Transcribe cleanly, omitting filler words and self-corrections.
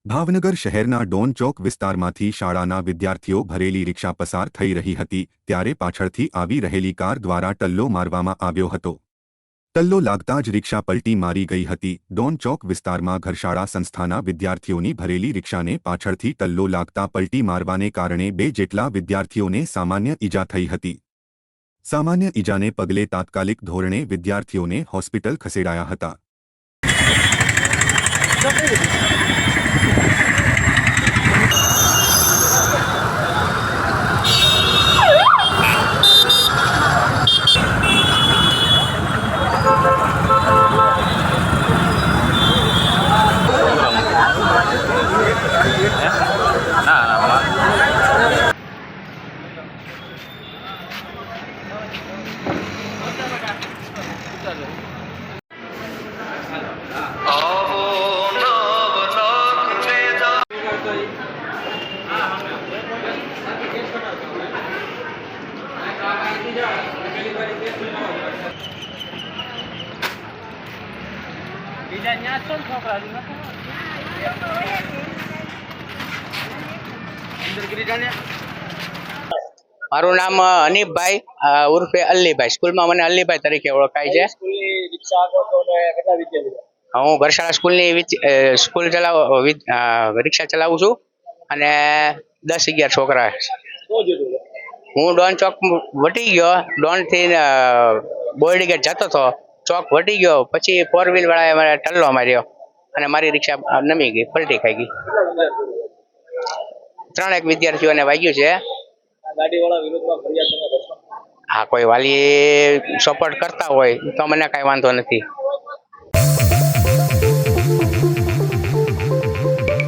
ભાવનગર શહેરના ડોન ચોક વિસ્તારમાંથી શાળાના વિદ્યાર્થીઓ ભરેલી રિક્ષા પસાર થઈ રહી હતી ત્યારે પાછળથી આવી રહેલી કાર દ્વારા ટલ્લો મારવામાં આવ્યો હતો। ટલ્લો લાગતા જ રિક્ષા પલટી મારી ગઈ હતી। ડોન ચોક વિસ્તારમાં ઘરશાળા સંસ્થાના વિદ્યાર્થીઓની ભરેલી રિક્ષાને પાછળથી ટલ્લો લાગતા પલટી મારવાને કારણે 2 જેટલા વિદ્યાર્થીઓને સામાન્ય ઈજા થઈ હતી। સામાન્ય ઈજાને પગલે તાત્કાલિક ધોરણે વિદ્યાર્થીઓને હોસ્પિટલ ખસેડાયા હતા। મારું નામ હનીફભાઈ ઉર્ફે અલ્લીભાઈ, સ્કૂલમાં મને અલ્લીભાઈ તરીકે ઓળખાય છે। હું ઘરશાળા સ્કૂલ રિક્ષા ચલાવું છું અને 10-11 છોકરા। હું ડોન ચોક વટી ગયો, ડોન થી બોરડી ગેટ જતો હતો, ચોક વટી ગયો, પછી 4 વ્હીલ વાળાએ મને ટલ્લો માર્યો અને મારી રિક્ષા નમી ગઈ, પલટી ખાઈ ગઈ। 3 વિદ્યાર્થીઓને વાગ્યું છે। હા, કોઈ વાલી સપોર્ટ કરતા હોય તો મને કઈ વાંધો નથી।